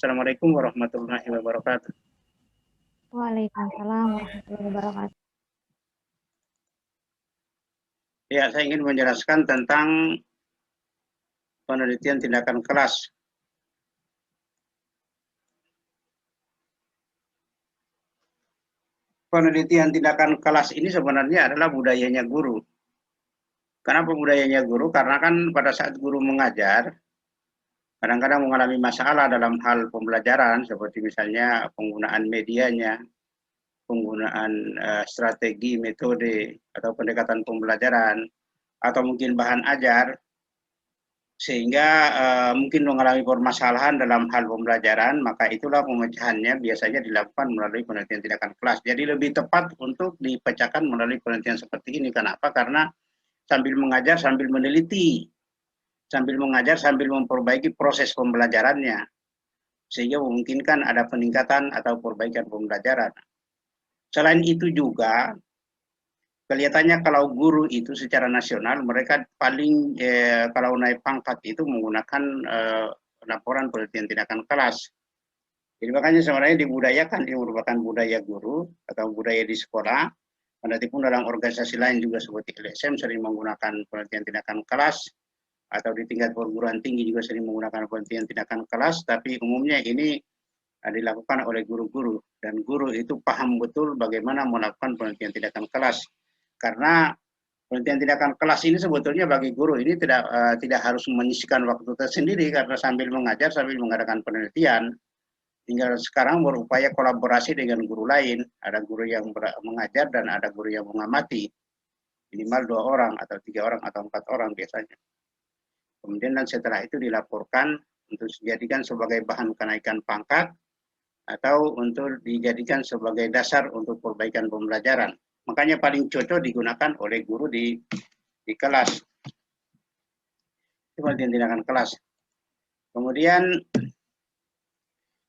Assalamualaikum warahmatullahi wabarakatuh. Waalaikumsalam warahmatullahi wabarakatuh. Ya, saya ingin menjelaskan tentang penelitian tindakan kelas. Penelitian tindakan kelas ini sebenarnya adalah budayanya guru. Kenapa budayanya guru? Karena kan pada saat guru mengajar, kadang-kadang mengalami masalah dalam hal pembelajaran, seperti misalnya penggunaan medianya, penggunaan strategi, metode, atau pendekatan pembelajaran, atau mungkin bahan ajar, sehingga mungkin mengalami permasalahan dalam hal pembelajaran, maka itulah pemecahannya biasanya dilakukan melalui penelitian tindakan kelas. Jadi lebih tepat untuk dipecahkan melalui penelitian seperti ini. Kenapa? Karena sambil mengajar, sambil meneliti, sambil mengajar, sambil memperbaiki proses pembelajarannya, sehingga memungkinkan ada peningkatan atau perbaikan pembelajaran. Selain itu juga, kelihatannya kalau guru itu secara nasional mereka paling kalau naik pangkat itu menggunakan laporan penelitian tindakan kelas. Jadi makanya sebenarnya dibudayakan, ini merupakan budaya guru atau budaya di sekolah. Walaupun dalam organisasi lain juga seperti LSM sering menggunakan penelitian tindakan kelas, atau di tingkat perguruan tinggi juga sering menggunakan penelitian tindakan kelas, tapi umumnya ini dilakukan oleh guru-guru, dan guru itu paham betul bagaimana melakukan penelitian tindakan kelas. Karena penelitian tindakan kelas ini sebetulnya bagi guru ini tidak harus menyisihkan waktu tersendiri, karena sambil mengajar sambil mengadakan penelitian. Tinggal sekarang berupaya kolaborasi dengan guru lain. Ada guru yang mengajar dan ada guru yang mengamati. Minimal 2 orang atau 3 orang atau 4 orang biasanya. Kemudian dan setelah itu dilaporkan untuk dijadikan sebagai bahan kenaikan pangkat atau untuk dijadikan sebagai dasar untuk perbaikan pembelajaran. Makanya paling cocok digunakan oleh guru di kelas. Itu penelitian tindakan kelas. Kemudian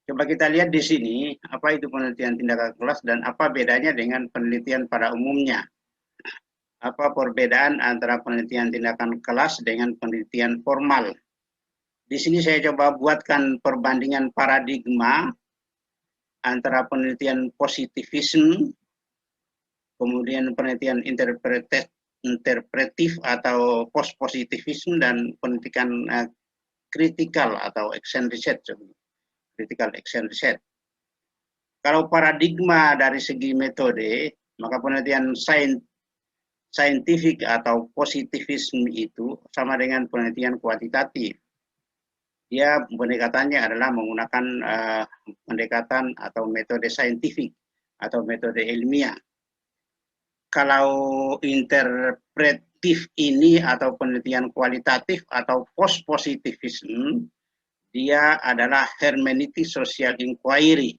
coba kita lihat di sini apa itu penelitian tindakan kelas dan apa bedanya dengan penelitian pada umumnya. Apa perbedaan antara penelitian tindakan kelas dengan penelitian formal. Di sini saya coba buatkan perbandingan paradigma antara penelitian positivisme, kemudian penelitian interpretif atau post-positivisme, dan penelitian kritikal atau action research. Critical action research. Kalau paradigma dari segi metode, maka penelitian saintifik atau positivisme itu sama dengan penelitian kuantitatif. Dia pendekatannya adalah menggunakan pendekatan atau metode saintifik atau metode ilmiah. Kalau interpretif ini atau penelitian kualitatif atau post-positivisme, dia adalah hermeneutic social inquiry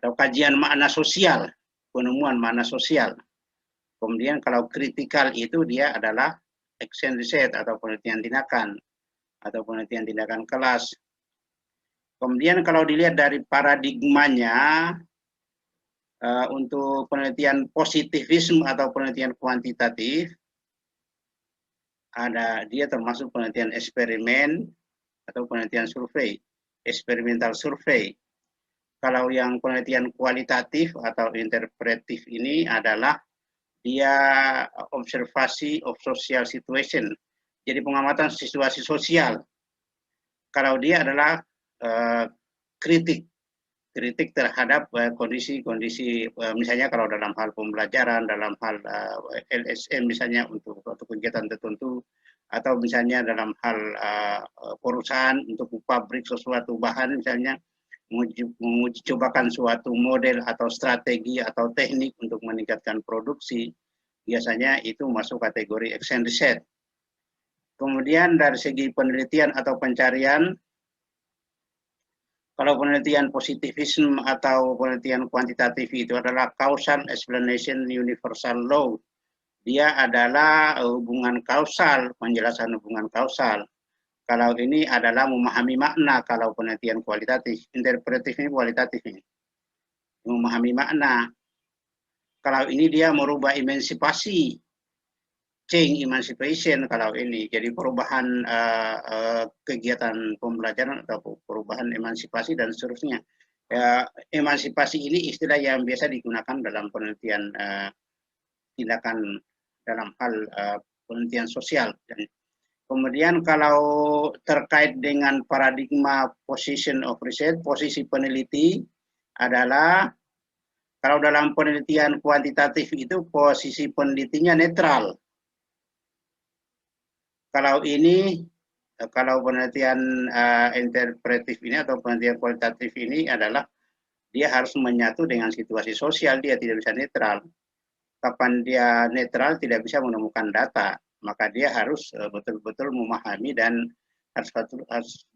atau kajian makna sosial, penemuan makna sosial. Kemudian kalau kritikal itu dia adalah action research atau penelitian tindakan atau penelitian tindakan kelas. Kemudian kalau dilihat dari paradigmanya, untuk penelitian positivisme atau penelitian kuantitatif, dia termasuk penelitian eksperimen atau penelitian survei, eksperimental survei. Kalau yang penelitian kualitatif atau interpretif ini adalah dia observasi of social situation, jadi pengamatan situasi sosial. Kalau dia adalah kritik terhadap kondisi-kondisi, misalnya kalau dalam hal pembelajaran, dalam hal LSM misalnya untuk kegiatan tertentu, atau misalnya dalam hal perusahaan untuk pabrik sesuatu bahan misalnya, menguji cobakan suatu model atau strategi atau teknik untuk meningkatkan produksi, biasanya itu masuk kategori action research. Kemudian dari segi penelitian atau pencarian, kalau penelitian positivisme atau penelitian kuantitatif itu adalah causal explanation universal law. Dia adalah hubungan kausal, penjelasan hubungan kausal. Kalau ini adalah memahami makna, kalau penelitian kualitatif. Interpretif ini kualitatif ini. Memahami makna. Kalau ini dia merubah emansipasi. change emancipation kalau ini. Jadi perubahan kegiatan pembelajaran atau perubahan emansipasi dan seterusnya. Emansipasi ini istilah yang biasa digunakan dalam penelitian tindakan dalam hal penelitian sosial. Dan kemudian kalau terkait dengan paradigma position of research, posisi peneliti adalah kalau dalam penelitian kuantitatif itu posisi penelitinya netral. Kalau ini, kalau penelitian interpretif ini atau penelitian kualitatif ini adalah dia harus menyatu dengan situasi sosial, dia tidak bisa netral. Kapan dia netral tidak bisa menemukan data, maka dia harus betul-betul memahami dan harus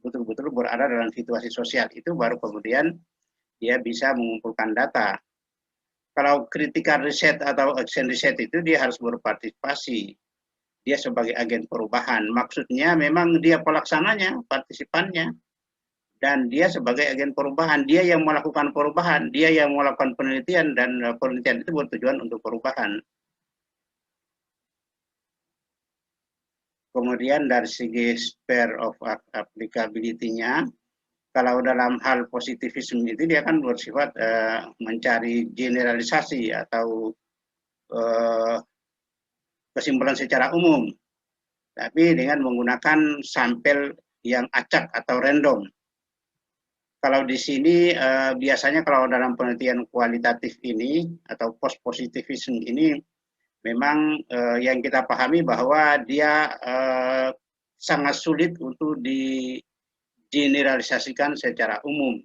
betul-betul berada dalam situasi sosial. Itu baru kemudian dia bisa mengumpulkan data. Kalau critical research atau action research itu dia harus berpartisipasi. Dia sebagai agen perubahan. Maksudnya memang dia pelaksananya, partisipannya. Dan dia sebagai agen perubahan. Dia yang melakukan perubahan. Dia yang melakukan penelitian dan penelitian itu bertujuan untuk perubahan. Kemudian dari segi sphere of applicability-nya, kalau dalam hal positivisme itu dia kan bersifat mencari generalisasi atau kesimpulan secara umum, tapi dengan menggunakan sampel yang acak atau random. Kalau di sini biasanya kalau dalam penelitian kualitatif ini atau post-positivism ini memang yang kita pahami bahwa dia sangat sulit untuk digeneralisasikan secara umum.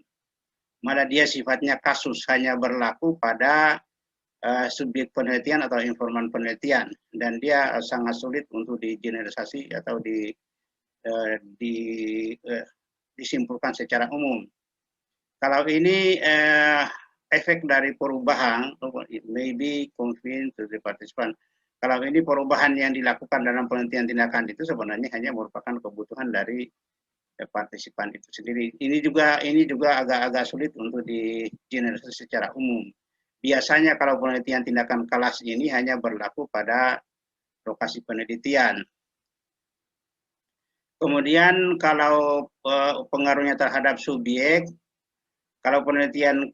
Malah dia sifatnya kasus, hanya berlaku pada subjek penelitian atau informan penelitian, dan dia sangat sulit untuk digeneralisasi atau disimpulkan secara umum. Kalau ini efek dari perubahan, it may be confined to the participant. Kalau ini perubahan yang dilakukan dalam penelitian tindakan itu sebenarnya hanya merupakan kebutuhan dari partisipan itu sendiri. Ini juga agak-agak sulit untuk digeneralisasi secara umum. Biasanya kalau penelitian tindakan kelas ini hanya berlaku pada lokasi penelitian. Kemudian kalau pengaruhnya terhadap subjek, kalau penelitian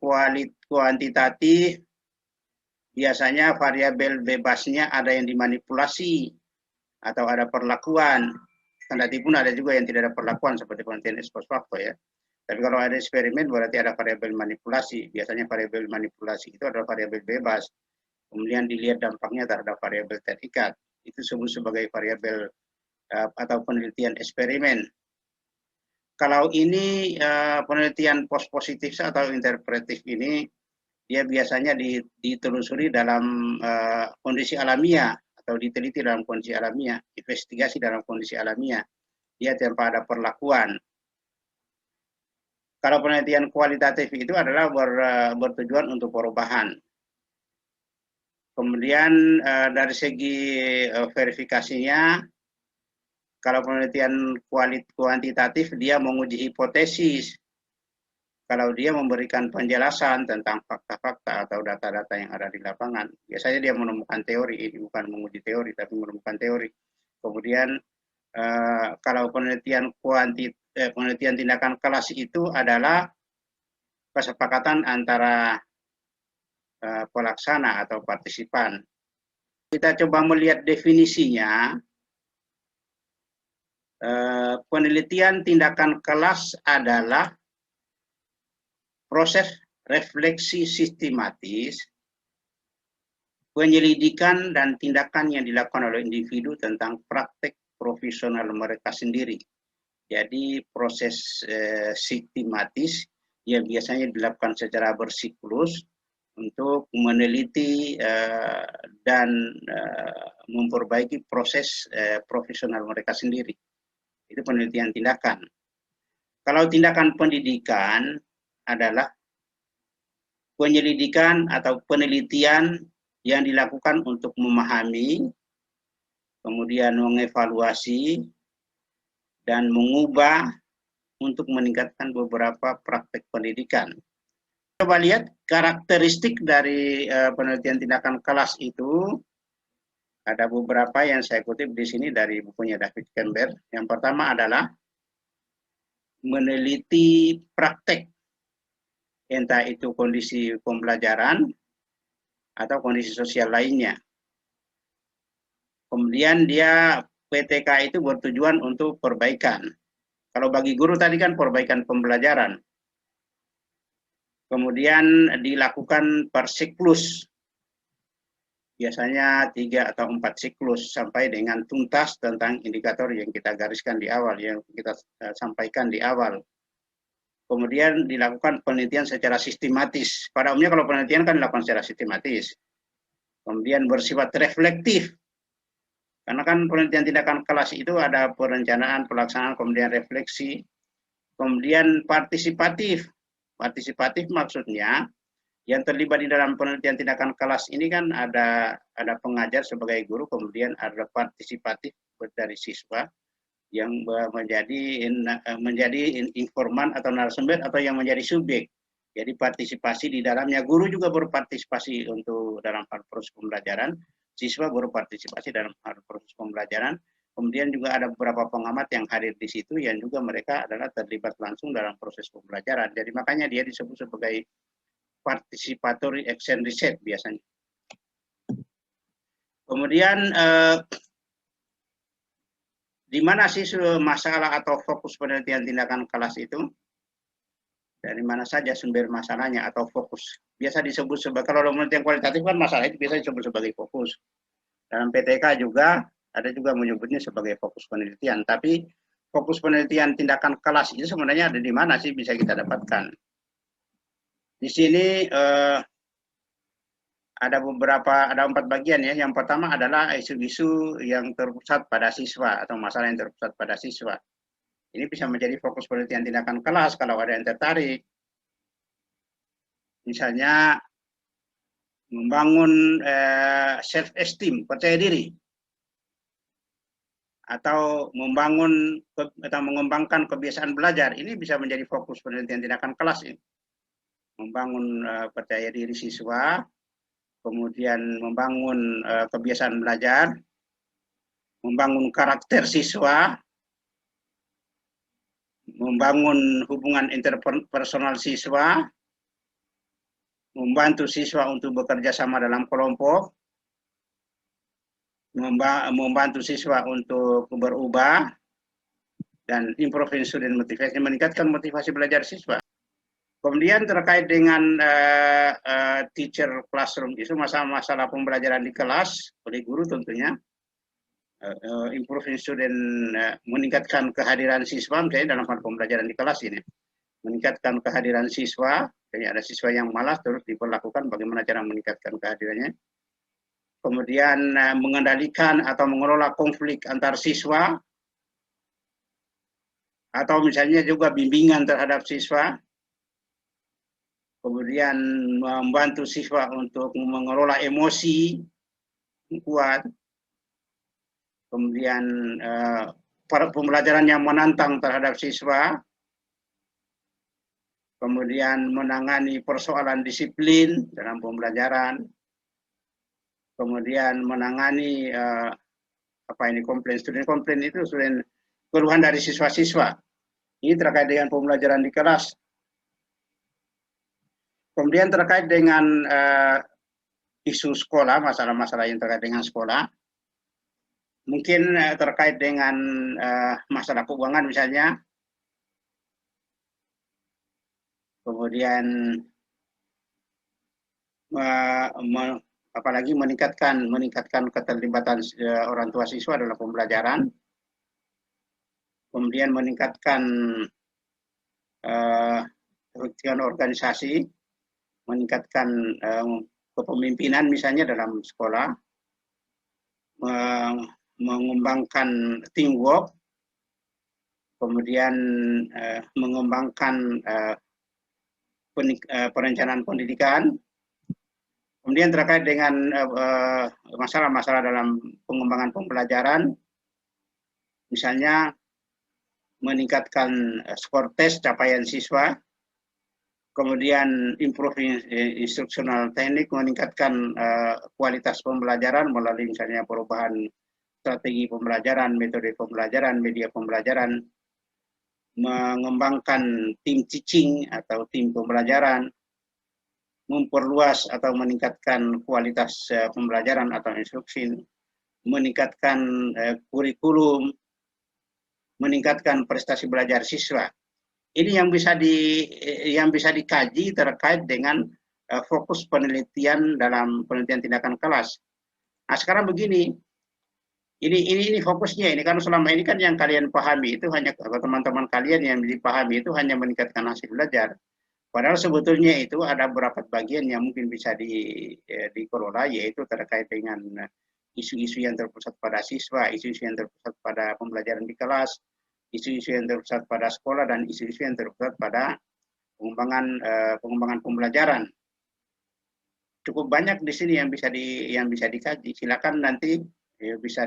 kuantitatif, biasanya variabel bebasnya ada yang dimanipulasi atau ada perlakuan. Kendati pun ada juga yang tidak ada perlakuan seperti penelitian ex post facto ya. Tapi kalau ada eksperimen berarti ada variabel manipulasi. Biasanya variabel manipulasi itu adalah variabel bebas. Kemudian dilihat dampaknya terhadap variabel terikat. Itu disebut sebagai variabel atau penelitian eksperimen. Kalau ini penelitian post positif atau interpretif ini, dia biasanya ditelusuri dalam kondisi alamiah atau diteliti dalam kondisi alamiah, investigasi dalam kondisi alamiah. Dia tanpa ada perlakuan. Kalau penelitian kualitatif itu adalah bertujuan untuk perubahan. Kemudian dari segi verifikasinya, kalau penelitian kuantitatif dia menguji hipotesis. Kalau dia memberikan penjelasan tentang fakta-fakta atau data-data yang ada di lapangan, biasanya dia menemukan teori, ini bukan menguji teori, tapi menemukan teori. Kemudian kalau penelitian tindakan kelas itu adalah kesepakatan antara pelaksana atau partisipan. Kita coba melihat definisinya. Penelitian tindakan kelas adalah proses refleksi sistematis, penyelidikan dan tindakan yang dilakukan oleh individu tentang praktek profesional mereka sendiri. Jadi proses sistematis yang biasanya dilakukan secara bersiklus untuk meneliti dan memperbaiki proses profesional mereka sendiri. Itu penelitian tindakan. Kalau tindakan pendidikan adalah penyelidikan atau penelitian yang dilakukan untuk memahami, kemudian mengevaluasi, dan mengubah untuk meningkatkan beberapa praktek pendidikan. Coba lihat karakteristik dari penelitian tindakan kelas itu. Ada beberapa yang saya kutip di sini dari bukunya David Campbell. Yang pertama adalah meneliti praktek, entah itu kondisi pembelajaran atau kondisi sosial lainnya. Kemudian dia PTK itu bertujuan untuk perbaikan. Kalau bagi guru tadi kan perbaikan pembelajaran. Kemudian dilakukan per siklus. Biasanya 3 atau 4 siklus sampai dengan tuntas tentang indikator yang kita gariskan di awal, yang kita sampaikan di awal. Kemudian dilakukan penelitian secara sistematis. Pada umumnya kalau penelitian kan dilakukan secara sistematis. Kemudian bersifat reflektif. Karena kan penelitian tindakan kelas itu ada perencanaan, pelaksanaan, kemudian refleksi, kemudian partisipatif. Partisipatif maksudnya yang terlibat di dalam penelitian tindakan kelas ini kan ada pengajar sebagai guru, kemudian ada partisipatif dari siswa yang menjadi informan atau narasumber atau yang menjadi subjek. Jadi partisipasi di dalamnya, guru juga berpartisipasi untuk dalam hal proses pembelajaran, siswa berpartisipasi dalam hal proses pembelajaran. Kemudian juga ada beberapa pengamat yang hadir di situ yang juga mereka adalah terlibat langsung dalam proses pembelajaran. Jadi makanya dia disebut sebagai participatory action research biasanya. Kemudian di mana sih masalah atau fokus penelitian tindakan kelas itu? Dari mana saja sumber masalahnya atau fokus? Biasa disebut sebagai, kalau penelitian kualitatif kan masalah itu biasa disebut sebagai fokus. Dalam PTK juga ada juga menyebutnya sebagai fokus penelitian. Tapi fokus penelitian tindakan kelas itu sebenarnya ada di mana sih bisa kita dapatkan? Di sini ada 4 bagian ya. Yang pertama adalah isu-isu yang terpusat pada siswa atau masalah yang terpusat pada siswa. Ini bisa menjadi fokus penelitian tindakan kelas kalau ada yang tertarik. Misalnya membangun self-esteem, percaya diri. Atau membangun atau mengembangkan kebiasaan belajar. Ini bisa menjadi fokus penelitian tindakan kelas ini. Membangun percaya diri siswa, kemudian membangun kebiasaan belajar, membangun karakter siswa, membangun hubungan interpersonal siswa, membantu siswa untuk bekerja sama dalam kelompok, membantu siswa untuk berubah, dan improving student motivation, meningkatkan motivasi belajar siswa. Kemudian terkait dengan teacher classroom, itu masalah pembelajaran di kelas oleh guru tentunya. Improving student, meningkatkan kehadiran siswa, misalnya dalam hal pembelajaran di kelas ini. Meningkatkan kehadiran siswa, jadi ada siswa yang malas terus diperlakukan bagaimana cara meningkatkan kehadirannya. Kemudian mengendalikan atau mengelola konflik antar siswa, atau misalnya juga bimbingan terhadap siswa. Kemudian membantu siswa untuk mengelola emosi kuat. Kemudian pembelajaran yang menantang terhadap siswa. Kemudian menangani persoalan disiplin dalam pembelajaran. Kemudian menangani komplain student. Komplain itu keluhan dari siswa-siswa. Ini terkait dengan pembelajaran di kelas. Kemudian terkait dengan isu sekolah, masalah-masalah yang terkait dengan sekolah. Mungkin terkait dengan masalah keuangan misalnya. Kemudian apalagi meningkatkan keterlibatan orang tua siswa dalam pembelajaran. Kemudian meningkatkan organisasi, meningkatkan kepemimpinan misalnya dalam sekolah, mengembangkan teamwork, kemudian mengembangkan perencanaan pendidikan, kemudian terkait dengan masalah-masalah dalam pengembangan pembelajaran, misalnya meningkatkan skor tes capaian siswa, kemudian improving instructional teknik, meningkatkan kualitas pembelajaran melalui misalnya perubahan strategi pembelajaran, metode pembelajaran, media pembelajaran, mengembangkan tim teaching atau tim pembelajaran, memperluas atau meningkatkan kualitas pembelajaran atau instruksi, meningkatkan kurikulum, meningkatkan prestasi belajar siswa. Ini yang bisa dikaji terkait dengan fokus penelitian dalam penelitian tindakan kelas. Nah, sekarang begini, ini fokusnya ini kan selama ini kan yang kalian pahami itu hanya teman-teman kalian yang dipahami itu hanya meningkatkan hasil belajar. Padahal sebetulnya itu ada beberapa bagian yang mungkin bisa dikelola, yaitu terkait dengan isu-isu yang terpusat pada siswa, isu-isu yang terpusat pada pembelajaran di kelas, isu-isu yang terpusat pada sekolah, dan isu-isu yang terpusat pada pengembangan pembelajaran. Cukup banyak di sini yang bisa dikaji. Silakan nanti bisa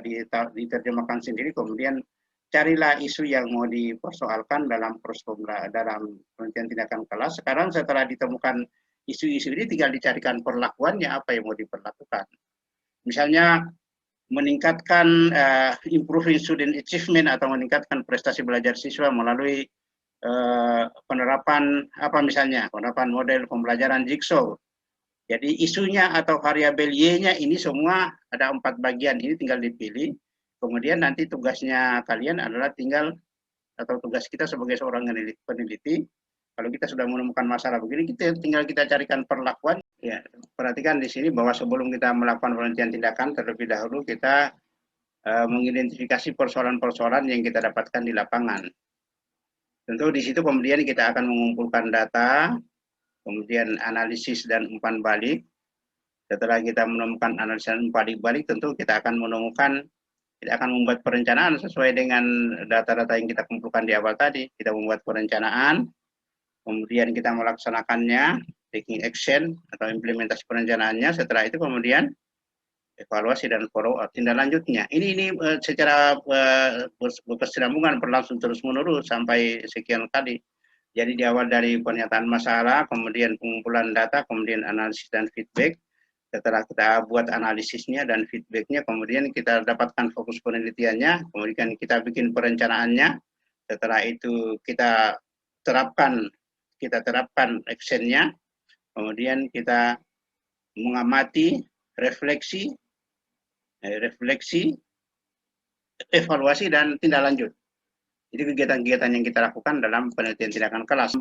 diterjemahkan sendiri, kemudian carilah isu yang mau dipersoalkan dalam penelitian tindakan kelas. Sekarang setelah ditemukan isu-isu ini, tinggal dicarikan perlakuannya, apa yang mau diperlakukan. Misalnya meningkatkan improving student achievement atau meningkatkan prestasi belajar siswa melalui penerapan penerapan model pembelajaran jigsaw. Jadi isunya atau variabel Y-nya ini semua ada 4 bagian, ini tinggal dipilih. Kemudian nanti tugasnya kalian adalah tugas kita sebagai seorang peneliti, kalau kita sudah menemukan masalah begini, tinggal kita carikan perlakuan. Ya, perhatikan di sini bahwa sebelum kita melakukan penelitian tindakan, terlebih dahulu kita mengidentifikasi persoalan-persoalan yang kita dapatkan di lapangan. Tentu di situ kemudian kita akan mengumpulkan data, kemudian analisis dan umpan balik. Setelah kita menemukan analisis dan umpan balik, tentu kita akan membuat perencanaan sesuai dengan data-data yang kita kumpulkan di awal tadi. Kita membuat perencanaan, kemudian kita melaksanakannya, taking action atau implementasi perencanaannya. Setelah itu kemudian evaluasi dan follow up tindak lanjutnya. Ini secara berkesinambungan, berlangsung terus-menerus sampai sekian kali. Jadi di awal dari pernyataan masalah, kemudian pengumpulan data, kemudian analisis dan feedback. Setelah kita buat analisisnya dan feedbacknya, kemudian kita dapatkan fokus penelitiannya, kemudian kita bikin perencanaannya. Setelah itu kita terapkan actionnya, kemudian kita mengamati, refleksi, evaluasi, dan tindak lanjut. Jadi kegiatan-kegiatan yang kita lakukan dalam penelitian tindakan kelas.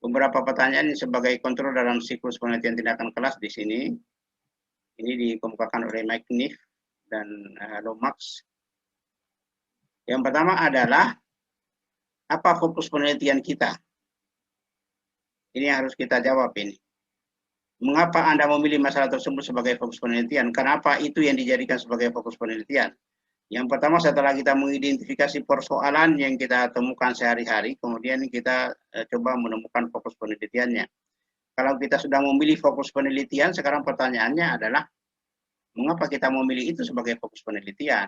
Beberapa pertanyaan sebagai kontrol dalam siklus penelitian tindakan kelas di sini. Ini dikemukakan oleh Mike Niff dan Lomax. Yang pertama adalah, apa fokus penelitian kita? Ini harus kita jawab ini. Mengapa Anda memilih masalah tersebut sebagai fokus penelitian? Kenapa itu yang dijadikan sebagai fokus penelitian? Yang pertama, setelah kita mengidentifikasi persoalan yang kita temukan sehari-hari, kemudian kita coba menemukan fokus penelitiannya. Kalau kita sudah memilih fokus penelitian, sekarang pertanyaannya adalah, mengapa kita memilih itu sebagai fokus penelitian?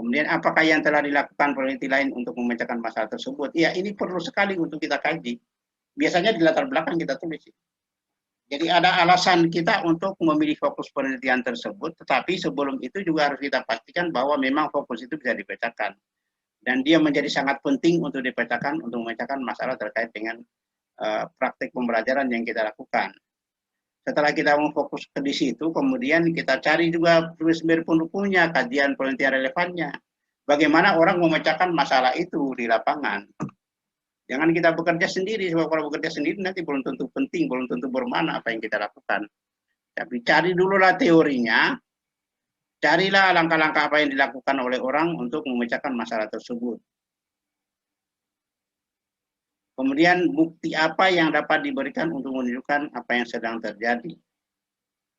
Kemudian, apakah yang telah dilakukan peneliti lain untuk memecahkan masalah tersebut? Ya, ini perlu sekali untuk kita kaji. Biasanya di latar belakang kita tulis. Jadi ada alasan kita untuk memilih fokus penelitian tersebut, tetapi sebelum itu juga harus kita pastikan bahwa memang fokus itu bisa dipecahkan. Dan dia menjadi sangat penting untuk dipecahkan, untuk memecahkan masalah terkait dengan praktik pembelajaran yang kita lakukan. Setelah kita memfokus ke di situ, kemudian kita cari juga sumber pendukungnya, kajian penelitian relevannya. Bagaimana orang memecahkan masalah itu di lapangan. Jangan kita bekerja sendiri, sebab kalau bekerja sendiri nanti belum tentu penting, belum tentu bermana apa yang kita lakukan. Tapi cari dululah teorinya, carilah langkah-langkah apa yang dilakukan oleh orang untuk memecahkan masalah tersebut. Kemudian bukti apa yang dapat diberikan untuk menunjukkan apa yang sedang terjadi.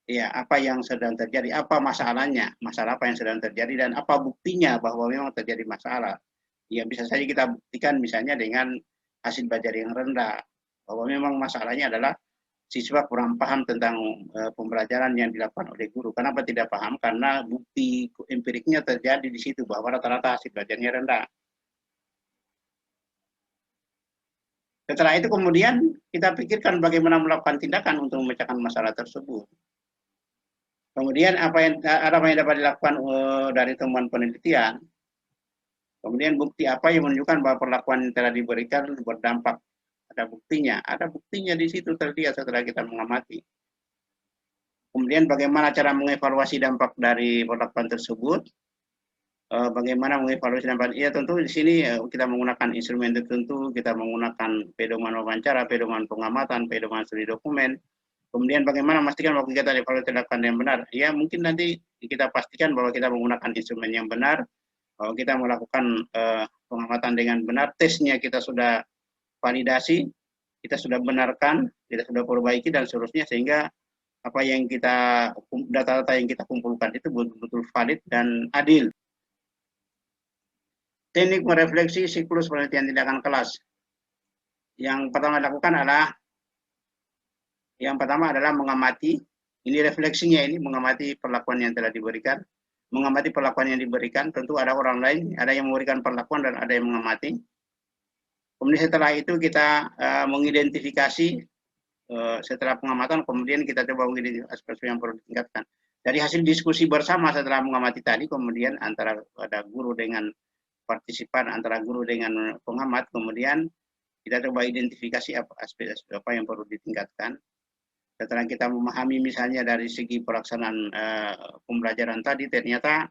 Ya, apa yang sedang terjadi, apa masalahnya, masalah apa yang sedang terjadi, dan apa buktinya bahwa memang terjadi masalah. Ya, bisa saja kita buktikan misalnya dengan hasil belajar yang rendah, bahwa memang masalahnya adalah siswa kurang paham tentang pembelajaran yang dilakukan oleh guru. Kenapa tidak paham? Karena bukti empiriknya terjadi di situ, bahwa rata-rata hasil belajarnya rendah. Setelah itu kemudian kita pikirkan bagaimana melakukan tindakan untuk memecahkan masalah tersebut. Kemudian apa yang dapat dilakukan dari temuan penelitian. Kemudian bukti apa yang menunjukkan bahwa perlakuan yang telah diberikan berdampak. Ada buktinya di situ terlihat setelah kita mengamati. Kemudian bagaimana cara mengevaluasi dampak dari perlakuan tersebut? Bagaimana mengevaluasi dampak? Ya tentu di sini kita menggunakan instrumen tertentu, kita menggunakan pedoman wawancara, pedoman pengamatan, pedoman studi dokumen. Kemudian bagaimana memastikan bahwa kegiatan evaluasi dilakukan yang benar? Ya mungkin nanti kita pastikan bahwa kita menggunakan instrumen yang benar, bahwa kita melakukan pengamatan dengan benar, tesnya kita sudah validasi, kita sudah benarkan, kita sudah perbaiki dan seterusnya sehingga apa yang data-data yang kita kumpulkan itu betul-betul valid dan adil. Teknik merefleksi siklus penelitian tindakan kelas. Yang pertama dilakukan adalah mengamati. Ini refleksinya, ini mengamati perlakuan yang telah diberikan. Mengamati perlakuan yang diberikan, tentu ada orang lain, ada yang memberikan perlakuan dan ada yang mengamati. Kemudian setelah itu kita mengidentifikasi setelah pengamatan, kemudian kita coba mengidentifikasi aspek yang perlu ditingkatkan. Dari hasil diskusi bersama setelah mengamati tadi, kemudian antara ada guru dengan partisipan, antara guru dengan pengamat, kemudian kita coba identifikasi aspek-aspek apa yang perlu ditingkatkan. Setelah kita memahami misalnya dari segi pelaksanaan pembelajaran tadi, ternyata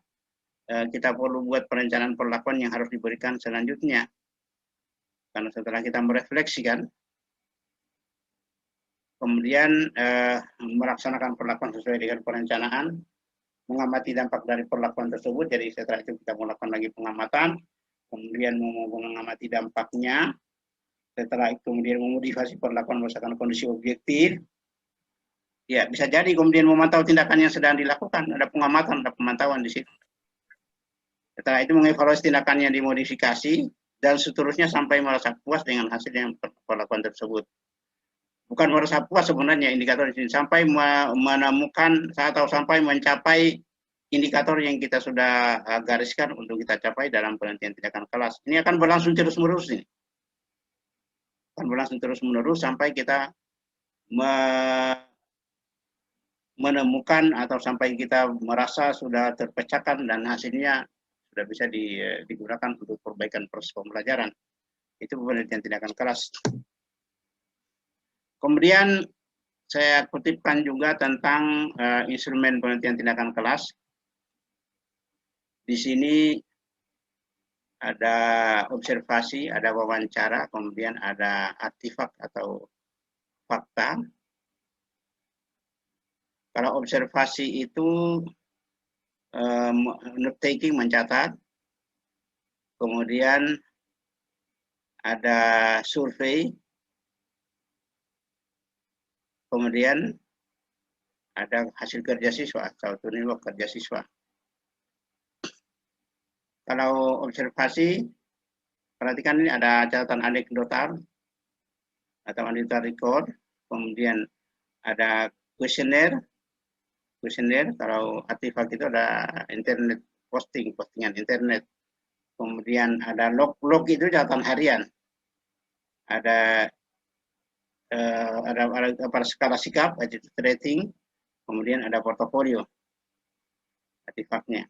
kita perlu buat perencanaan perlakuan yang harus diberikan selanjutnya. Karena setelah kita merefleksikan, kemudian melaksanakan perlakuan sesuai dengan perencanaan, mengamati dampak dari perlakuan tersebut. Jadi setelah itu kita melakukan lagi pengamatan, kemudian mengamati dampaknya. Setelah itu kemudian memotivasi perlakuan berdasarkan kondisi objektif. Ya, bisa jadi kemudian memantau tindakan yang sedang dilakukan, ada pengamatan, ada pemantauan di situ. Setelah itu mengevaluasi tindakan yang dimodifikasi dan seterusnya sampai merasa puas dengan hasil yang perlakuan tersebut. Bukan merasa puas sebenarnya indikator di sini, sampai menemukan atau sampai mencapai indikator yang kita sudah gariskan untuk kita capai dalam penelitian tindakan kelas. Ini akan berlangsung terus-menerus ini. Akan berlangsung terus-menerus sampai kita menemukan atau sampai kita merasa sudah terpecahkan dan hasilnya sudah bisa digunakan untuk perbaikan proses pembelajaran. Itu penelitian tindakan kelas. Kemudian saya kutipkan juga tentang instrumen penelitian tindakan kelas. Di sini ada observasi, ada wawancara, kemudian ada artifak atau fakta. Kalau observasi itu note taking, mencatat, kemudian ada survei, kemudian ada hasil kerja siswa atau tunilog kerja siswa. Kalau observasi, perhatikan ini ada catatan anekdotal atau anekdotal record, kemudian ada kuesioner. Kalau artifak itu ada internet postingan internet. Kemudian ada log itu catatan harian. Ada skala sikap, attitude rating, kemudian ada portofolio artifaknya.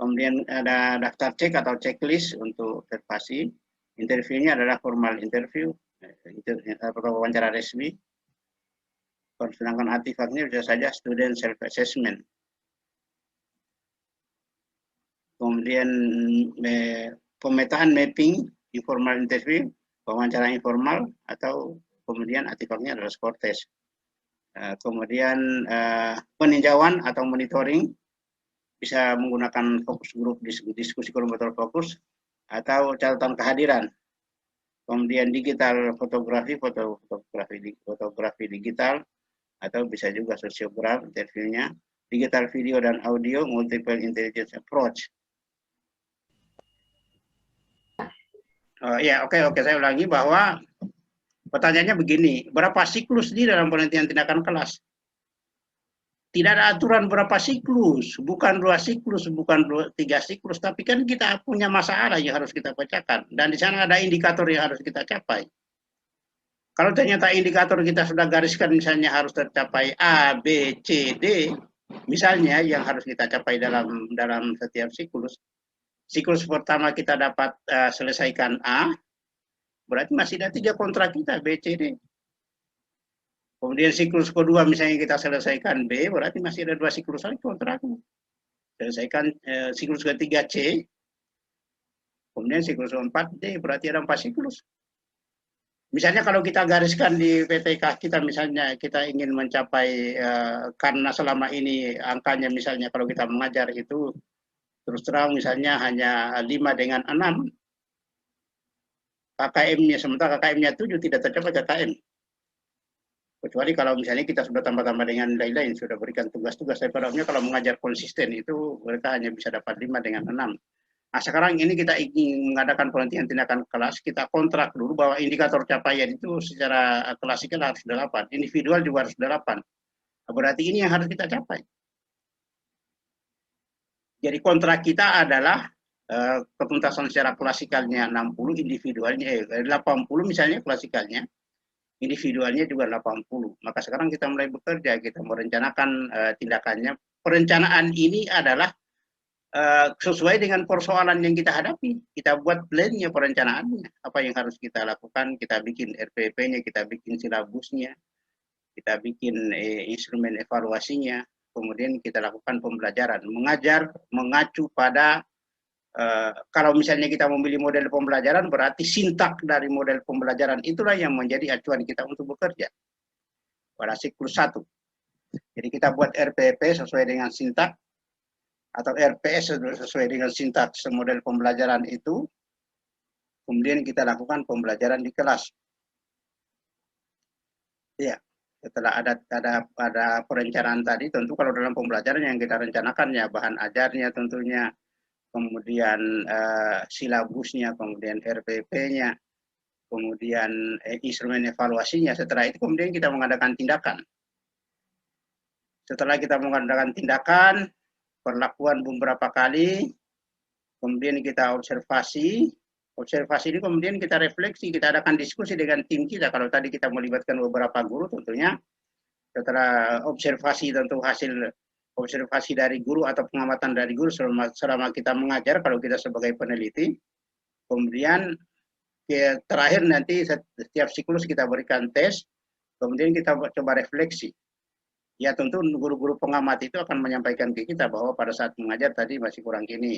Kemudian ada daftar cek atau checklist untuk observasi. Interviewnya adalah formal interview atau wawancara resmi. Sedangkan artifaknya bisa saja student self assessment. Kemudian pemetaan mapping, informal interview, wawancara informal, atau kemudian artifaknya adalah skor test. Kemudian peninjauan atau monitoring bisa menggunakan fokus grup, diskusi kelompok terfokus, atau catatan kehadiran. Kemudian digital fotografi digital, atau bisa juga sosiograf interviewnya, digital video dan audio, multiple intelligence approach. Oke, saya ulangi bahwa pertanyaannya begini, berapa siklus di dalam penelitian tindakan kelas? Tidak ada aturan berapa siklus, bukan 2 siklus, bukan 3 siklus, tapi kan kita punya masalah yang harus kita pecahkan, dan di sana ada indikator yang harus kita capai. Kalau ternyata indikator kita sudah gariskan misalnya harus tercapai A, B, C, D, misalnya yang harus kita capai dalam setiap siklus. Siklus pertama kita dapat selesaikan A, berarti masih ada 3 kontrak kita B, C, D. Kemudian siklus kedua misalnya kita selesaikan B, berarti masih ada 2 siklus lagi kontraknya. Selesaikan siklus ketiga C, kemudian siklus keempat D, berarti ada 4 siklus. Misalnya kalau kita gariskan di PTK kita misalnya kita ingin mencapai karena selama ini angkanya misalnya kalau kita mengajar itu terus terang misalnya hanya 5 dengan 6 KKM-nya, sementara KKM-nya 7 tidak tercapai KKM. Kecuali kalau misalnya kita sudah tambah-tambah dengan lain-lain, sudah berikan tugas-tugas. Tapi pada umumnya kalau mengajar konsisten itu mereka hanya bisa dapat 5 dengan 6. Nah, sekarang ini kita ingin mengadakan penelitian tindakan kelas, kita kontrak dulu bahwa indikator capaian itu secara klasikal harus 8, individual juga harus 8. Nah, berarti ini yang harus kita capai. Jadi kontrak kita adalah ketuntasan secara klasikalnya 60, individualnya 80 misalnya klasikalnya, individualnya juga 80. Maka sekarang kita mulai bekerja, kita merencanakan tindakannya. Perencanaan ini adalah sesuai dengan persoalan yang kita hadapi. Kita buat plan-nya, perencanaannya. Apa yang harus kita lakukan, kita bikin RPP-nya, kita bikin silabusnya, kita bikin instrumen evaluasinya, kemudian kita lakukan pembelajaran. Mengajar mengacu pada, kalau misalnya kita memilih model pembelajaran, berarti sintak dari model pembelajaran itulah yang menjadi acuan kita untuk bekerja pada siklus 1. Jadi kita buat RPP sesuai dengan sintak, atau RPS sesuai dengan sintaks model pembelajaran itu, kemudian kita lakukan pembelajaran di kelas. Ya, setelah ada perencanaan tadi, tentu kalau dalam pembelajaran yang kita rencanakan ya bahan ajarnya tentunya, kemudian silabusnya, kemudian RPP-nya, kemudian instrumen evaluasinya. Setelah itu kemudian kita mengadakan tindakan. Setelah kita mengadakan tindakan, perlakuan beberapa kali, kemudian kita observasi ini kemudian kita refleksi, kita adakan diskusi dengan tim kita. Kalau tadi kita melibatkan beberapa guru, tentunya setelah observasi, tentu hasil observasi dari guru atau pengamatan dari guru selama kita mengajar, kalau kita sebagai peneliti, kemudian terakhir nanti setiap siklus kita berikan tes, kemudian kita coba refleksi. Ya tentu guru-guru pengamat itu akan menyampaikan ke kita bahwa pada saat mengajar tadi masih kurang gini,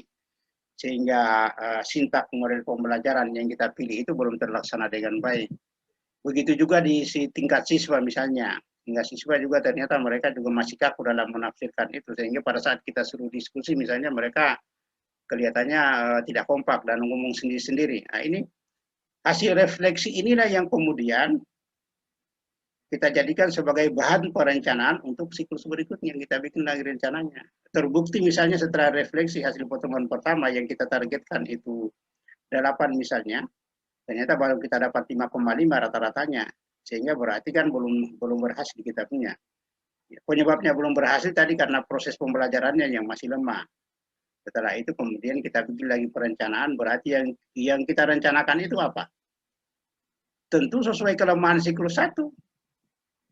sehingga sintak model pembelajaran yang kita pilih itu belum terlaksana dengan baik. Begitu juga di tingkat siswa misalnya, tingkat siswa juga ternyata mereka juga masih kaku dalam menafsirkan itu, sehingga pada saat kita suruh diskusi misalnya mereka kelihatannya tidak kompak dan ngomong sendiri-sendiri. Nah ini hasil refleksi inilah yang kemudian kita jadikan sebagai bahan perencanaan untuk siklus berikutnya yang kita bikin lagi rencananya. Terbukti misalnya setelah refleksi hasil pertemuan pertama yang kita targetkan itu 8 misalnya, ternyata baru kita dapat 5,5 rata-ratanya, sehingga berarti kan belum berhasil kita punya. Penyebabnya belum berhasil tadi karena proses pembelajarannya yang masih lemah. Setelah itu kemudian kita bikin lagi perencanaan, berarti yang kita rencanakan itu apa? Tentu sesuai kelemahan siklus 1.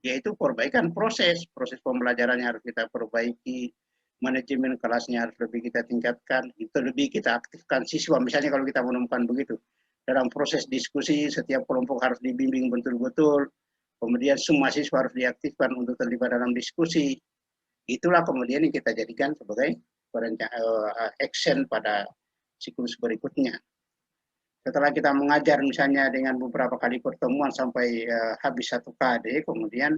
Yaitu perbaikan proses pembelajarannya harus kita perbaiki, manajemen kelasnya harus lebih kita tingkatkan, itu lebih kita aktifkan siswa. Misalnya kalau kita menemukan begitu, dalam proses diskusi setiap kelompok harus dibimbing betul-betul, kemudian semua siswa harus diaktifkan untuk terlibat dalam diskusi. Itulah kemudian yang kita jadikan sebagai action pada siklus berikutnya. Setelah kita mengajar misalnya dengan beberapa kali pertemuan sampai habis 1 KD, kemudian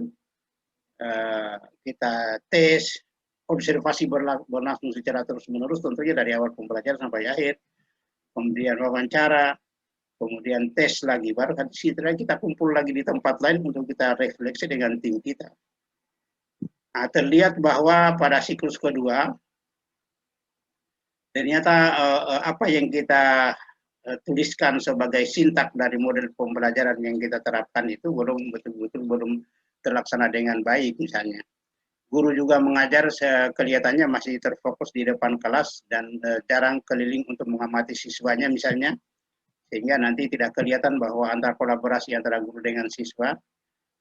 kita tes, observasi berlangsung secara terus-menerus tentunya dari awal pembelajaran sampai akhir, kemudian wawancara, kemudian tes lagi, baru setelah kita kumpul lagi di tempat lain untuk kita refleksi dengan tim kita. Nah, terlihat bahwa pada siklus kedua, ternyata apa yang kita tuliskan sebagai sintak dari model pembelajaran yang kita terapkan itu belum betul-betul terlaksana dengan baik misalnya. Guru juga mengajar kelihatannya masih terfokus di depan kelas dan jarang keliling untuk mengamati siswanya misalnya, sehingga nanti tidak kelihatan bahwa antara kolaborasi antara guru dengan siswa,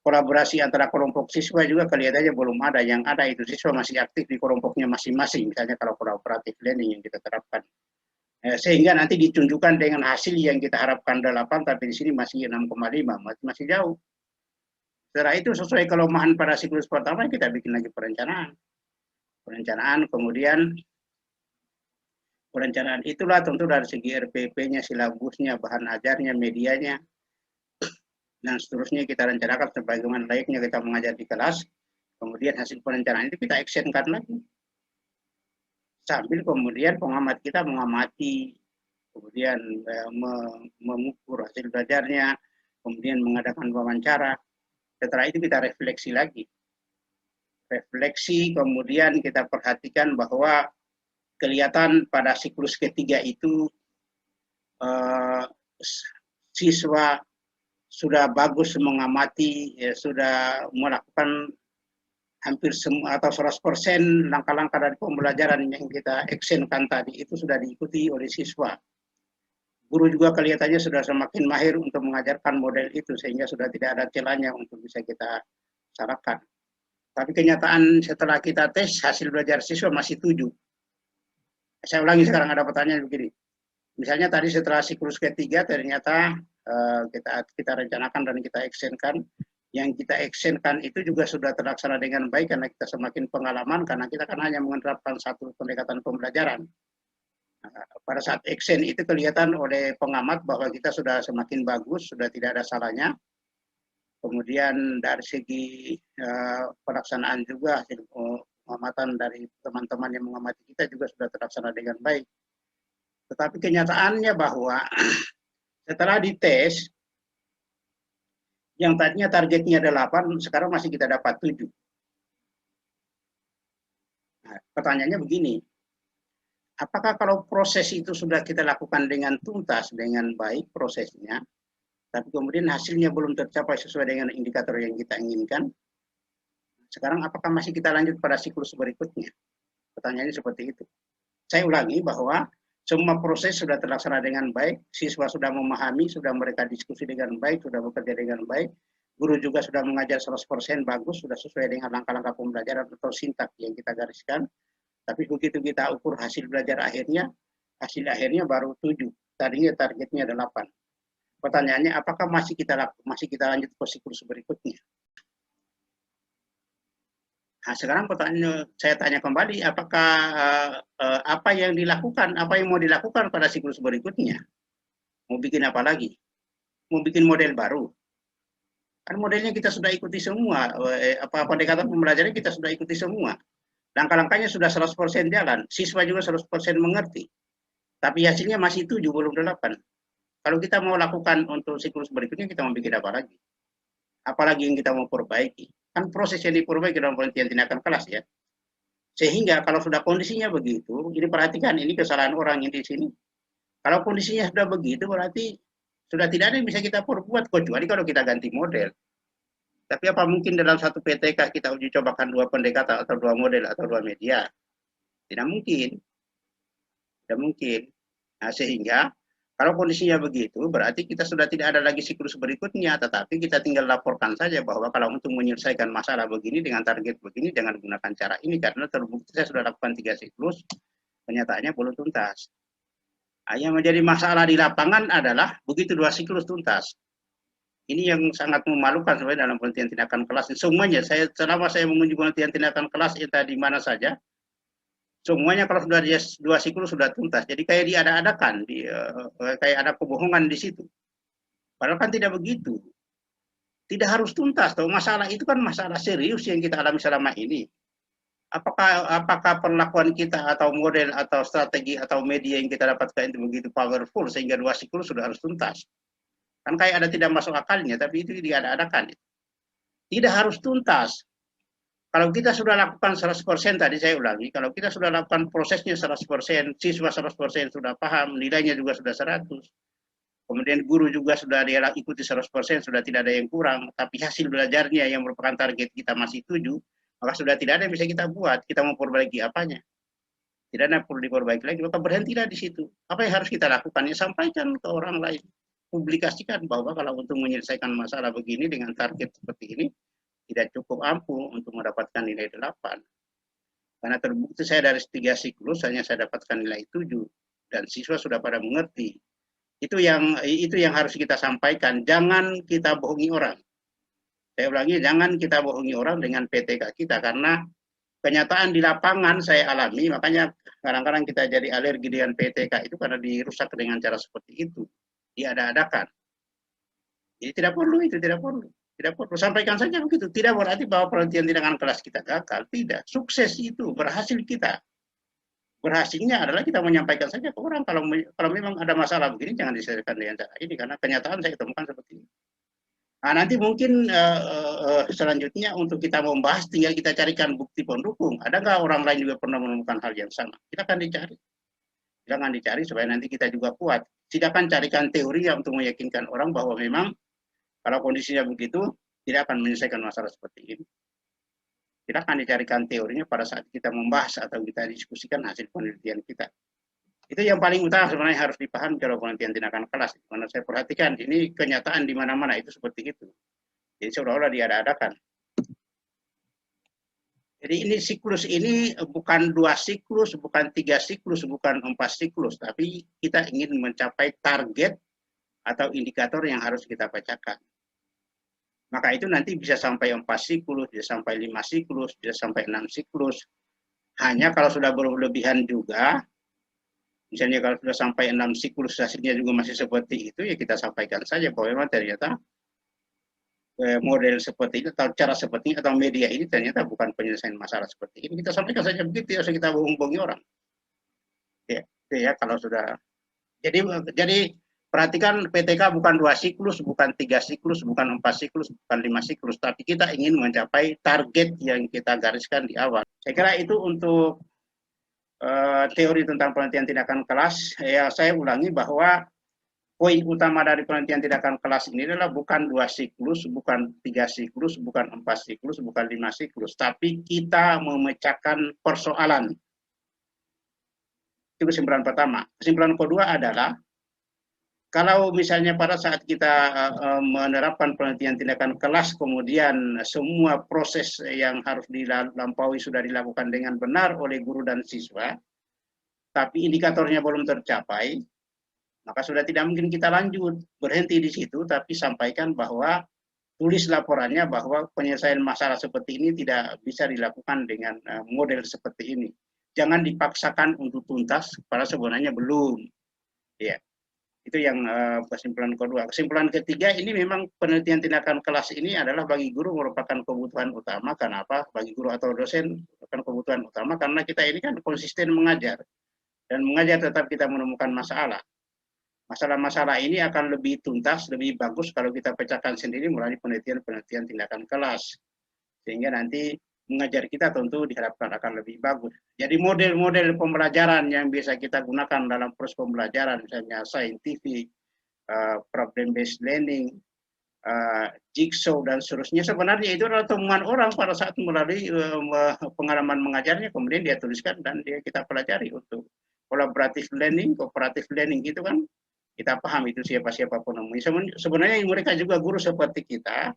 kolaborasi antara kelompok siswa juga kelihatannya belum ada. Yang ada itu siswa masih aktif di kelompoknya masing-masing, misalnya kalau collaborative learning yang kita terapkan. Sehingga nanti ditunjukkan dengan hasil yang kita harapkan 8, tapi di sini masih 6,5, masih jauh. Setelah itu sesuai kelemahan pada siklus pertama kita bikin lagi perencanaan. Kemudian perencanaan itulah tentu dari segi RPP-nya, silabusnya, bahan ajarnya, medianya, dan seterusnya kita rencanakan sebagaimana layaknya kita mengajar di kelas. Kemudian hasil perencanaan itu kita actionkan lagi. Sambil kemudian pengamat kita mengamati, kemudian mengukur hasil belajarnya, kemudian mengadakan wawancara. Setelah itu kita refleksi lagi. Kemudian kita perhatikan bahwa kelihatan pada siklus ketiga itu siswa sudah bagus mengamati, sudah melakukan hampir semua atau 100% langkah-langkah dari pembelajaran yang kita actionkan tadi itu sudah diikuti oleh siswa. Guru juga kelihatannya sudah semakin mahir untuk mengajarkan model itu, sehingga sudah tidak ada celahnya untuk bisa kita salahkan. Tapi kenyataan setelah kita tes, hasil belajar siswa masih 7. Saya ulangi sekarang, ada pertanyaan begini. Misalnya tadi setelah siklus ketiga, ternyata kita rencanakan dan kita actionkan. Yang kita actionkan itu juga sudah terlaksana dengan baik karena kita semakin pengalaman, karena kita kan hanya menerapkan satu pendekatan pembelajaran. Pada saat action itu kelihatan oleh pengamat bahwa kita sudah semakin bagus, sudah tidak ada salahnya. Kemudian dari segi pelaksanaan juga, hasil pengamatan dari teman-teman yang mengamati kita juga sudah terlaksana dengan baik. Tetapi kenyataannya bahwa setelah dites, yang tadinya targetnya 8, sekarang masih kita dapat 7. Nah, pertanyaannya begini, apakah kalau proses itu sudah kita lakukan dengan tuntas, dengan baik prosesnya, tapi kemudian hasilnya belum tercapai sesuai dengan indikator yang kita inginkan, sekarang apakah masih kita lanjut pada siklus berikutnya? Pertanyaannya seperti itu. Saya ulangi bahwa semua proses sudah terlaksana dengan baik, siswa sudah memahami, sudah mereka diskusi dengan baik, sudah bekerja dengan baik, guru juga sudah mengajar 100% bagus, sudah sesuai dengan langkah-langkah pembelajaran atau sintak yang kita gariskan. Tapi begitu kita ukur hasil belajar akhirnya, hasil akhirnya baru 7. Tadinya targetnya 8. Pertanyaannya, apakah masih kita lanjut ke siklus berikutnya? Nah, sekarang pertanyaan saya tanya kembali, apakah apa yang dilakukan, apa yang mau dilakukan pada siklus berikutnya? Mau bikin apa lagi? Mau bikin model baru? Kan modelnya kita sudah ikuti semua, pendekatan pembelajaran kita sudah ikuti semua. Langkah-langkahnya sudah 100% jalan, siswa juga 100% mengerti. Tapi hasilnya masih 7, belum 8. Kalau kita mau lakukan untuk siklus berikutnya, kita mau bikin apa lagi? Apalagi yang kita mau perbaiki? Kan proses yang diperbaiki dalam penelitian tindakan kelas ya. Sehingga kalau sudah kondisinya begitu, ini perhatikan, ini kesalahan orang yang di sini. Kalau kondisinya sudah begitu, berarti sudah tidak ada yang bisa kita perbuat, kecuali kalau kita ganti model. Tapi apa mungkin dalam satu PTK kita uji cobakan 2 pendekatan atau 2 model atau 2 media? Tidak mungkin. Tidak mungkin. Nah, sehingga kalau kondisinya begitu, berarti kita sudah tidak ada lagi siklus berikutnya, tetapi kita tinggal laporkan saja bahwa kalau untuk menyelesaikan masalah begini dengan target begini, jangan gunakan cara ini, karena terbukti saya sudah lakukan 3 siklus, kenyataannya belum tuntas. Yang menjadi masalah di lapangan adalah begitu 2 siklus tuntas. Ini yang sangat memalukan sebenarnya dalam penelitian tindakan kelas. Semuanya, selama saya mengunjungi penelitian tindakan kelas entah di mana saja, semuanya kalau sudah 2 siklus sudah tuntas. Jadi kayak diada-adakan, kayak ada kebohongan di situ. Padahal kan tidak begitu. Tidak harus tuntas. Tahu masalah itu kan masalah serius yang kita alami selama ini. Apakah perlakuan kita atau model atau strategi atau media yang kita dapatkan itu begitu powerful sehingga 2 siklus sudah harus tuntas? Kan kayak ada tidak masuk akalnya, tapi itu diada-adakan. Tidak harus tuntas. Kalau kita sudah lakukan 100%, tadi saya ulangi, kalau kita sudah lakukan prosesnya 100%, siswa 100% sudah paham, nilainya juga sudah 100. Kemudian guru juga sudah dia ikuti 100%, sudah tidak ada yang kurang, tapi hasil belajarnya yang merupakan target kita masih 7, maka sudah tidak ada yang bisa kita buat. Kita mau perbaiki apanya? Tidak ada perlu diperbaiki lagi, maka berhentilah di situ. Apa yang harus kita lakukan? Ya sampaikan ke orang lain. publikasikan bahwa kalau untuk menyelesaikan masalah begini dengan target seperti ini tidak cukup ampuh untuk mendapatkan nilai 8. Karena terbukti saya dari 3 siklus hanya saya dapatkan nilai 7 dan siswa sudah pada mengerti. Itu yang harus kita sampaikan. Jangan kita bohongi orang. Saya ulangi, jangan kita bohongi orang dengan PTK kita karena kenyataan di lapangan saya alami, makanya kadang-kadang kita jadi alergi dengan PTK itu karena dirusak dengan cara seperti itu, diada-adakan. Jadi tidak perlu itu, tidak perlu. Tidak perlu, sampaikan saja begitu. Tidak berarti bahwa penelitian tindakan kelas kita gagal, tidak. Sukses itu, berhasil kita. Berhasilnya adalah kita menyampaikan saja ke orang, kalau memang ada masalah begini, jangan diselesaikan dengan cara ini, karena kenyataan saya temukan seperti ini. Nah, nanti mungkin selanjutnya untuk kita membahas, tinggal kita carikan bukti pendukung. Ada nggak orang lain juga pernah menemukan hal yang sama? Kita akan dicari. Jangan dicari supaya nanti kita juga kuat. Silakan carikan teori yang untuk meyakinkan orang bahwa memang kalau kondisinya begitu, tidak akan menyelesaikan masalah seperti ini. Tidak akan dicarikan teorinya pada saat kita membahas atau kita diskusikan hasil penelitian kita. Itu yang paling utama sebenarnya harus dipahami kalau penelitian tindakan kelas. Karena saya perhatikan, ini kenyataan di mana-mana itu seperti itu. Jadi seolah-olah diada-adakan. Jadi ini siklus ini bukan 2 siklus, bukan 3 siklus, bukan 4 siklus, tapi kita ingin mencapai target atau indikator yang harus kita bacakan. Maka itu nanti bisa sampai 4 siklus, bisa sampai 5 siklus, bisa sampai 6 siklus. Hanya kalau sudah berlebihan juga, misalnya kalau sudah sampai 6 siklus hasilnya juga masih seperti itu, ya kita sampaikan saja bahwa memang ternyata model seperti ini atau cara seperti ini atau media ini ternyata bukan penyelesaian masalah seperti ini. Kita sampaikan saja begitu, ya kita bohong-bohongi orang. Ya, kalau sudah. Jadi perhatikan, PTK bukan 2 siklus, bukan 3 siklus, bukan 4 siklus, bukan 5 siklus, tapi kita ingin mencapai target yang kita gariskan di awal. Saya kira itu untuk teori tentang penelitian tindakan kelas. Ya, saya ulangi bahwa poin utama dari penelitian tindakan kelas ini adalah bukan 2 siklus, bukan 3 siklus, bukan 4 siklus, bukan 5 siklus, tapi kita memecahkan persoalan. Itu kesimpulan pertama. Kesimpulan kedua adalah kalau misalnya pada saat kita menerapkan penelitian tindakan kelas, kemudian semua proses yang harus dilampaui sudah dilakukan dengan benar oleh guru dan siswa, tapi indikatornya belum tercapai, maka sudah tidak mungkin kita lanjut, berhenti di situ, tapi sampaikan bahwa tulis laporannya bahwa penyelesaian masalah seperti ini tidak bisa dilakukan dengan model seperti ini. Jangan dipaksakan untuk tuntas, padahal sebenarnya belum. Ya. Itu yang kesimpulan kedua. Kesimpulan ketiga, ini memang penelitian tindakan kelas ini adalah bagi guru merupakan kebutuhan utama. Kenapa? Bagi guru atau dosen merupakan kebutuhan utama karena kita ini kan konsisten mengajar. Dan mengajar tetap kita menemukan masalah. Masalah-masalah ini akan lebih tuntas, lebih bagus kalau kita pecahkan sendiri melalui penelitian-penelitian tindakan kelas. Sehingga nanti mengajar kita tentu diharapkan akan lebih bagus. Jadi model-model pembelajaran yang bisa kita gunakan dalam proses pembelajaran, misalnya scientific, problem based learning, jigsaw dan seterusnya, sebenarnya itu adalah temuan orang pada saat melalui pengalaman mengajarnya, kemudian dia tuliskan dan kita pelajari untuk collaborative learning, cooperative learning itu kan kita paham itu siapa-siapa penemu. Sebenarnya mereka juga guru seperti kita,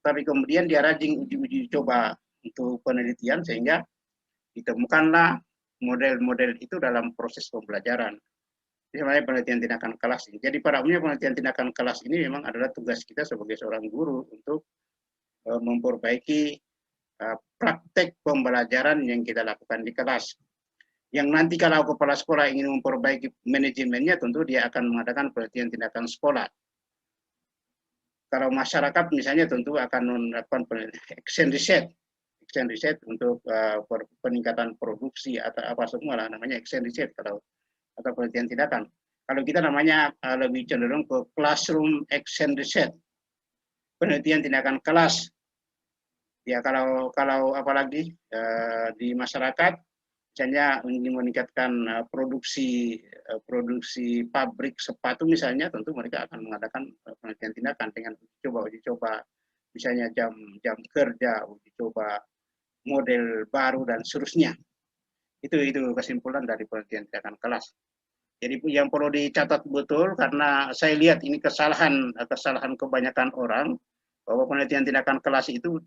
tapi kemudian dia rajin uji-uji coba untuk penelitian sehingga ditemukanlah model-model itu dalam proses pembelajaran. Ini namanya penelitian tindakan kelas ini. Jadi pada umumnya penelitian tindakan kelas ini memang adalah tugas kita sebagai seorang guru untuk memperbaiki praktek pembelajaran yang kita lakukan di kelas. Yang nanti kalau kepala sekolah ingin memperbaiki manajemennya, tentu dia akan mengadakan penelitian tindakan sekolah. Kalau masyarakat misalnya tentu akan melakukan action research untuk peningkatan produksi atau apa semua lah namanya action research atau penelitian tindakan. Kalau kita namanya lebih cenderung ke classroom action research, penelitian tindakan kelas. Ya kalau apalagi di masyarakat, misalnya ingin meningkatkan produksi pabrik sepatu misalnya, tentu mereka akan mengadakan penelitian tindakan dengan uji coba, misalnya jam kerja, uji coba model baru dan seterusnya. Itu kesimpulan dari penelitian tindakan kelas. Jadi yang perlu dicatat betul, karena saya lihat ini kesalahan kebanyakan orang, bahwa penelitian tindakan kelas itu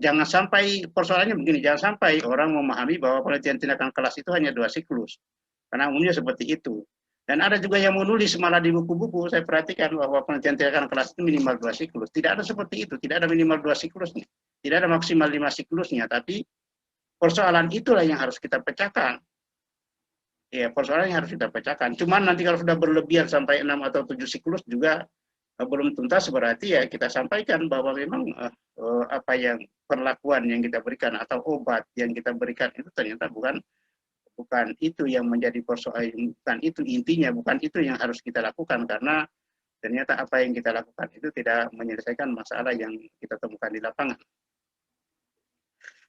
jangan sampai, persoalannya begini, jangan sampai orang memahami bahwa penelitian tindakan kelas itu hanya 2 siklus, karena umumnya seperti itu. Dan ada juga yang menulis malah di buku-buku, saya perhatikan bahwa penelitian tindakan kelas itu minimal 2 siklus. Tidak ada seperti itu, tidak ada minimal 2 siklusnya, tidak ada maksimal 5 siklusnya, tapi persoalan itulah yang harus kita pecahkan. Ya, persoalan yang harus kita pecahkan. Cuman nanti kalau sudah berlebihan sampai 6 atau 7 siklus juga belum tuntas, berarti ya kita sampaikan bahwa memang apa yang perlakuan yang kita berikan atau obat yang kita berikan itu ternyata bukan itu yang menjadi persoalan, bukan itu intinya, bukan itu yang harus kita lakukan, karena ternyata apa yang kita lakukan itu tidak menyelesaikan masalah yang kita temukan di lapangan.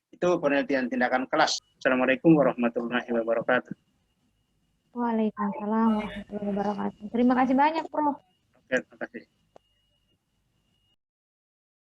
Itu penelitian tindakan kelas. Assalamualaikum warahmatullahi wabarakatuh. Waalaikumsalam warahmatullahi wabarakatuh. Terima kasih banyak, Prof. Oke, terima kasih.